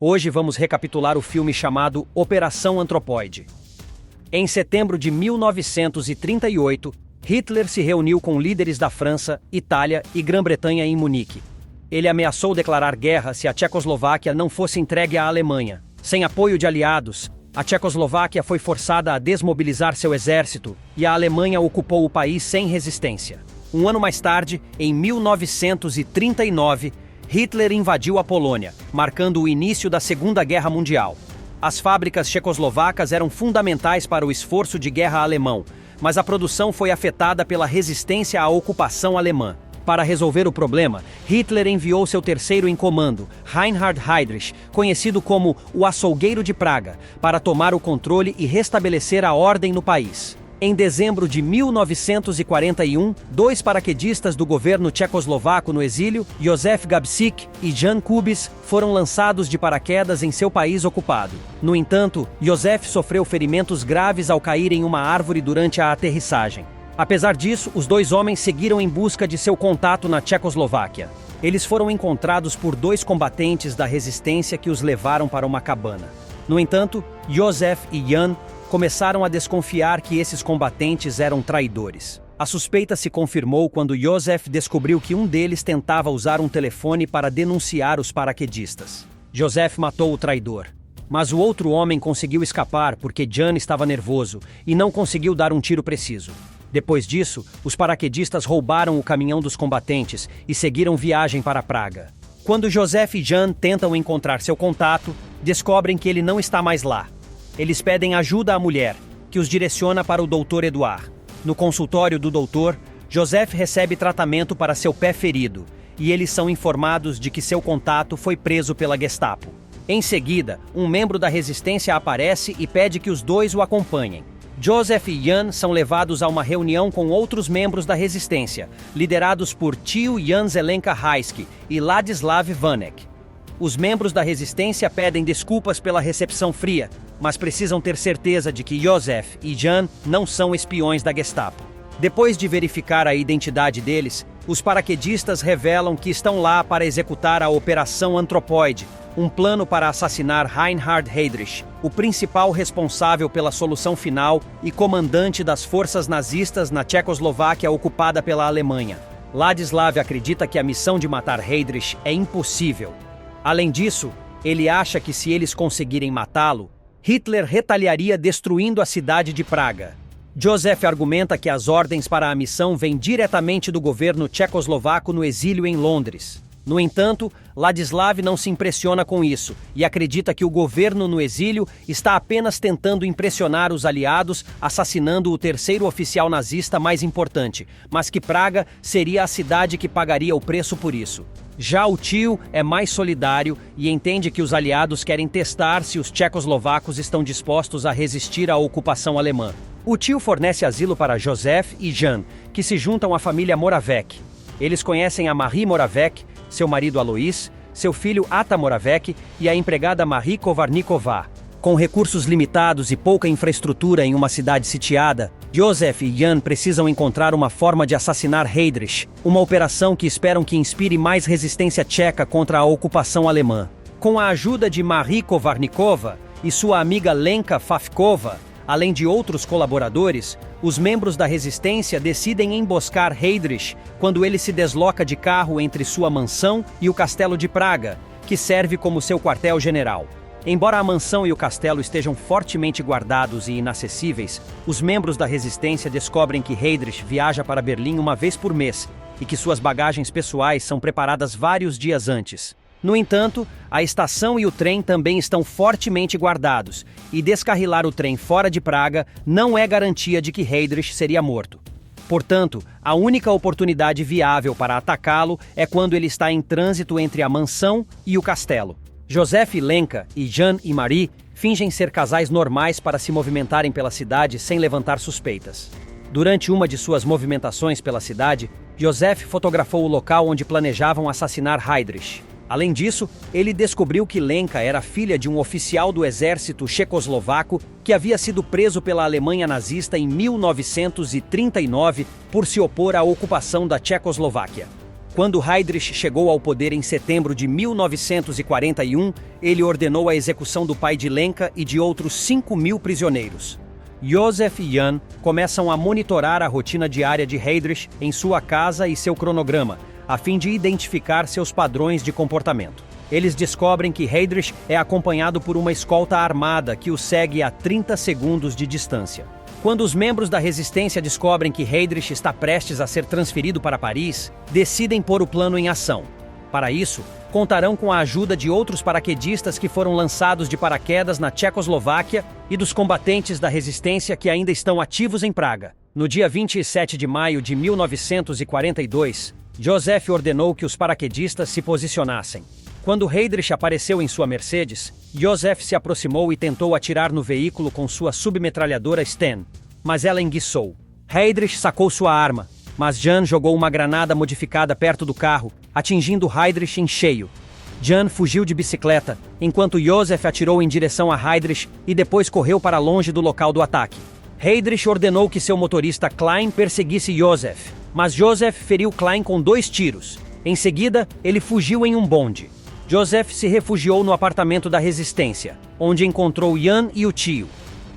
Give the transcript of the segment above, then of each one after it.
Hoje vamos recapitular o filme chamado Operação Antropoide. Em setembro de 1938, Hitler se reuniu com líderes da França, Itália e Grã-Bretanha em Munique. Ele ameaçou declarar guerra se a Tchecoslováquia não fosse entregue à Alemanha. Sem apoio de aliados, a Tchecoslováquia foi forçada a desmobilizar seu exército e a Alemanha ocupou o país sem resistência. Um ano mais tarde, em 1939, Hitler invadiu a Polônia, marcando o início da Segunda Guerra Mundial. As fábricas tchecoslovacas eram fundamentais para o esforço de guerra alemão, mas a produção foi afetada pela resistência à ocupação alemã. Para resolver o problema, Hitler enviou seu terceiro em comando, Reinhard Heydrich, conhecido como o Açougueiro de Praga, para tomar o controle e restabelecer a ordem no país. Em dezembro de 1941, dois paraquedistas do governo tchecoslovaco no exílio, Józef Gabčík e Jan Kubiš, foram lançados de paraquedas em seu país ocupado. No entanto, Józef sofreu ferimentos graves ao cair em uma árvore durante a aterrissagem. Apesar disso, os dois homens seguiram em busca de seu contato na Tchecoslováquia. Eles foram encontrados por dois combatentes da resistência que os levaram para uma cabana. No entanto, Józef e Jan começaram a desconfiar que esses combatentes eram traidores. A suspeita se confirmou quando Józef descobriu que um deles tentava usar um telefone para denunciar os paraquedistas. Józef matou o traidor, mas o outro homem conseguiu escapar porque Jan estava nervoso e não conseguiu dar um tiro preciso. Depois disso, os paraquedistas roubaram o caminhão dos combatentes e seguiram viagem para Praga. Quando Józef e Jan tentam encontrar seu contato, descobrem que ele não está mais lá. Eles pedem ajuda à mulher, que os direciona para o Dr. Eduard. No consultório do doutor, Józef recebe tratamento para seu pé ferido, e eles são informados de que seu contato foi preso pela Gestapo. Em seguida, um membro da resistência aparece e pede que os dois o acompanhem. Józef e Jan são levados a uma reunião com outros membros da resistência, liderados por tio Jan Zelenka Rajski e Ladislav Vanek. Os membros da resistência pedem desculpas pela recepção fria, mas precisam ter certeza de que Józef e Jan não são espiões da Gestapo. Depois de verificar a identidade deles, os paraquedistas revelam que estão lá para executar a Operação Antropoide, um plano para assassinar Reinhard Heydrich, o principal responsável pela solução final e comandante das forças nazistas na Tchecoslováquia ocupada pela Alemanha. Ladislav acredita que a missão de matar Heydrich é impossível. Além disso, ele acha que se eles conseguirem matá-lo, Hitler retaliaria destruindo a cidade de Praga. Józef argumenta que as ordens para a missão vêm diretamente do governo tchecoslovaco no exílio em Londres. No entanto, Ladislav não se impressiona com isso e acredita que o governo no exílio está apenas tentando impressionar os aliados, assassinando o terceiro oficial nazista mais importante, mas que Praga seria a cidade que pagaria o preço por isso. Já o tio é mais solidário e entende que os aliados querem testar se os tchecoslovacos estão dispostos a resistir à ocupação alemã. O tio fornece asilo para Józef e Jan, que se juntam à família Moravec. Eles conhecem a Marie Moravec, seu marido Alois, seu filho Ata Moravec e a empregada Marie Kovarniková. Com recursos limitados e pouca infraestrutura em uma cidade sitiada, Józef e Jan precisam encontrar uma forma de assassinar Heydrich, uma operação que esperam que inspire mais resistência tcheca contra a ocupação alemã. Com a ajuda de Marie Kovarnikova e sua amiga Lenka Fafkova, além de outros colaboradores, os membros da resistência decidem emboscar Heydrich quando ele se desloca de carro entre sua mansão e o castelo de Praga, que serve como seu quartel-general. Embora a mansão e o castelo estejam fortemente guardados e inacessíveis, os membros da resistência descobrem que Heydrich viaja para Berlim uma vez por mês e que suas bagagens pessoais são preparadas vários dias antes. No entanto, a estação e o trem também estão fortemente guardados, e descarrilar o trem fora de Praga não é garantia de que Heydrich seria morto. Portanto, a única oportunidade viável para atacá-lo é quando ele está em trânsito entre a mansão e o castelo. Józef e Lenka, e Jan e Marie, fingem ser casais normais para se movimentarem pela cidade sem levantar suspeitas. Durante uma de suas movimentações pela cidade, Józef fotografou o local onde planejavam assassinar Heydrich. Além disso, ele descobriu que Lenka era filha de um oficial do exército checoslovaco que havia sido preso pela Alemanha nazista em 1939 por se opor à ocupação da Tchecoslováquia. Quando Heydrich chegou ao poder em setembro de 1941, ele ordenou a execução do pai de Lenka e de outros 5.000 prisioneiros. Joseph e Jan começam a monitorar a rotina diária de Heydrich em sua casa e seu cronograma, a fim de identificar seus padrões de comportamento. Eles descobrem que Heydrich é acompanhado por uma escolta armada que o segue a 30 segundos de distância. Quando os membros da resistência descobrem que Heydrich está prestes a ser transferido para Paris, decidem pôr o plano em ação. Para isso, contarão com a ajuda de outros paraquedistas que foram lançados de paraquedas na Tchecoslováquia e dos combatentes da resistência que ainda estão ativos em Praga. No dia 27 de maio de 1942, Joseph ordenou que os paraquedistas se posicionassem. Quando Heydrich apareceu em sua Mercedes, Joseph se aproximou e tentou atirar no veículo com sua submetralhadora Sten, mas ela enguiçou. Heydrich sacou sua arma, mas Jan jogou uma granada modificada perto do carro, atingindo Heydrich em cheio. Jan fugiu de bicicleta, enquanto Joseph atirou em direção a Heydrich e depois correu para longe do local do ataque. Heydrich ordenou que seu motorista Klein perseguisse Joseph, mas Joseph feriu Klein com 2 tiros. Em seguida, ele fugiu em um bonde. Joseph se refugiou no apartamento da resistência, onde encontrou Jan e o tio.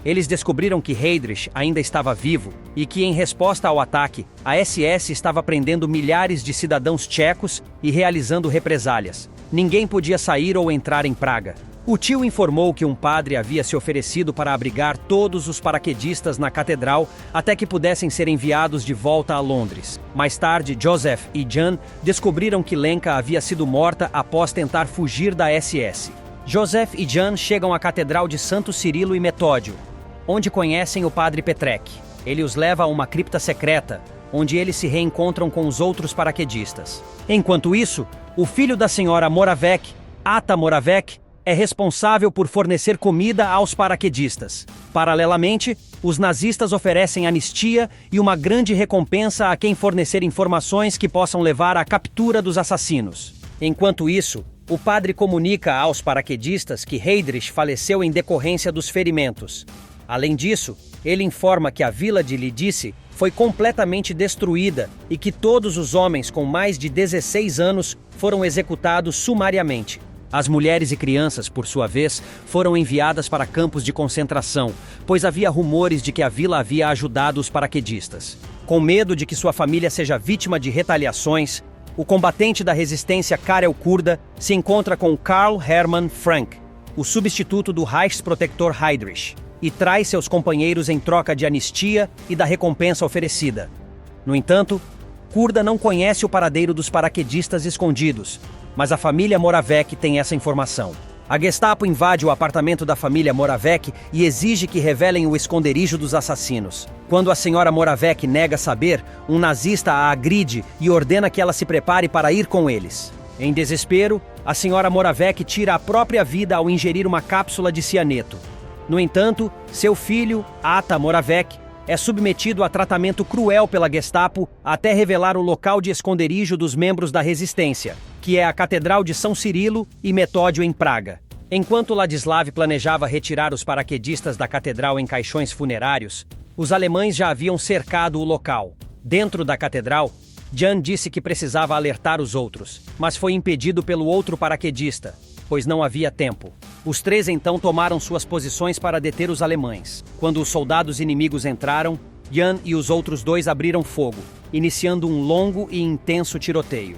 Eles descobriram que Heydrich ainda estava vivo e que, em resposta ao ataque, a SS estava prendendo milhares de cidadãos tchecos e realizando represálias. Ninguém podia sair ou entrar em Praga. O tio informou que um padre havia se oferecido para abrigar todos os paraquedistas na catedral até que pudessem ser enviados de volta a Londres. Mais tarde, Joseph e Jan descobriram que Lenka havia sido morta após tentar fugir da SS. Joseph e Jan chegam à Catedral de Santo Cirilo e Metódio, onde conhecem o padre Petrek. Ele os leva a uma cripta secreta, onde eles se reencontram com os outros paraquedistas. Enquanto isso, o filho da senhora Moravec, Ata Moravec, é responsável por fornecer comida aos paraquedistas. Paralelamente, os nazistas oferecem anistia e uma grande recompensa a quem fornecer informações que possam levar à captura dos assassinos. Enquanto isso, o padre comunica aos paraquedistas que Heydrich faleceu em decorrência dos ferimentos. Além disso, ele informa que a vila de Lidice foi completamente destruída e que todos os homens com mais de 16 anos foram executados sumariamente. As mulheres e crianças, por sua vez, foram enviadas para campos de concentração, pois havia rumores de que a vila havia ajudado os paraquedistas. Com medo de que sua família seja vítima de retaliações, o combatente da resistência Karel Kurda se encontra com Karl Hermann Frank, o substituto do Reichsprotektor Heydrich, e traz seus companheiros em troca de anistia e da recompensa oferecida. No entanto, Kurda não conhece o paradeiro dos paraquedistas escondidos, mas a família Moravec tem essa informação. A Gestapo invade o apartamento da família Moravec e exige que revelem o esconderijo dos assassinos. Quando a senhora Moravec nega saber, um nazista a agride e ordena que ela se prepare para ir com eles. Em desespero, a senhora Moravec tira a própria vida ao ingerir uma cápsula de cianeto. No entanto, seu filho, Ata Moravec, é submetido a tratamento cruel pela Gestapo até revelar o local de esconderijo dos membros da resistência, que é a Catedral de São Cirilo e Metódio em Praga. Enquanto Ladislav planejava retirar os paraquedistas da catedral em caixões funerários, os alemães já haviam cercado o local. Dentro da catedral, Jan disse que precisava alertar os outros, mas foi impedido pelo outro paraquedista, pois não havia tempo. Os 3 então tomaram suas posições para deter os alemães. Quando os soldados inimigos entraram, Jan e os outros 2 abriram fogo, iniciando um longo e intenso tiroteio.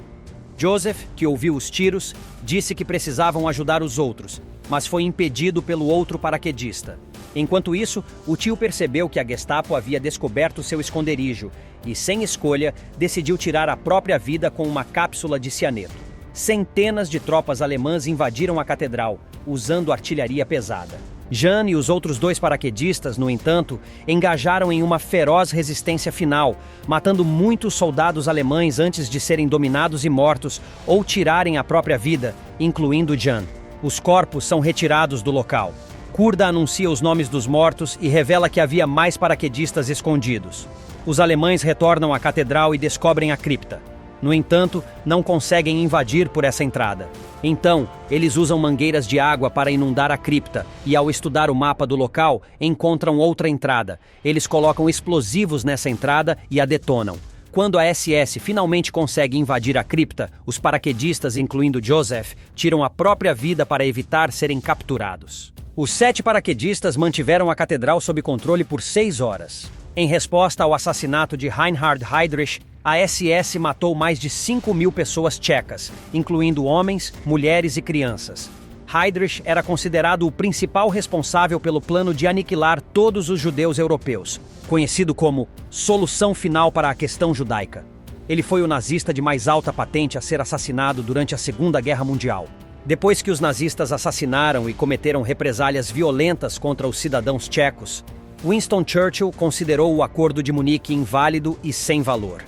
Joseph, que ouviu os tiros, disse que precisavam ajudar os outros, mas foi impedido pelo outro paraquedista. Enquanto isso, o tio percebeu que a Gestapo havia descoberto seu esconderijo e, sem escolha, decidiu tirar a própria vida com uma cápsula de cianeto. Centenas de tropas alemãs invadiram a catedral, usando artilharia pesada. Jan e os outros 2 paraquedistas, no entanto, engajaram em uma feroz resistência final, matando muitos soldados alemães antes de serem dominados e mortos ou tirarem a própria vida, incluindo Jan. Os corpos são retirados do local. Kurda anuncia os nomes dos mortos e revela que havia mais paraquedistas escondidos. Os alemães retornam à catedral e descobrem a cripta. No entanto, não conseguem invadir por essa entrada. Então, eles usam mangueiras de água para inundar a cripta e, ao estudar o mapa do local, encontram outra entrada. Eles colocam explosivos nessa entrada e a detonam. Quando a SS finalmente consegue invadir a cripta, os paraquedistas, incluindo Joseph, tiram a própria vida para evitar serem capturados. Os 7 paraquedistas mantiveram a catedral sob controle por 6 horas. Em resposta ao assassinato de Reinhard Heydrich, a SS matou mais de 5.000 pessoas tchecas, incluindo homens, mulheres e crianças. Heydrich era considerado o principal responsável pelo plano de aniquilar todos os judeus europeus, conhecido como Solução Final para a Questão Judaica. Ele foi o nazista de mais alta patente a ser assassinado durante a Segunda Guerra Mundial. Depois que os nazistas assassinaram e cometeram represálias violentas contra os cidadãos tchecos, Winston Churchill considerou o Acordo de Munique inválido e sem valor.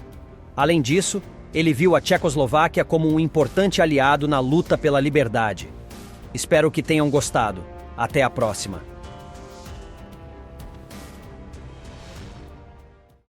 Além disso, ele viu a Tchecoslováquia como um importante aliado na luta pela liberdade. Espero que tenham gostado. Até a próxima.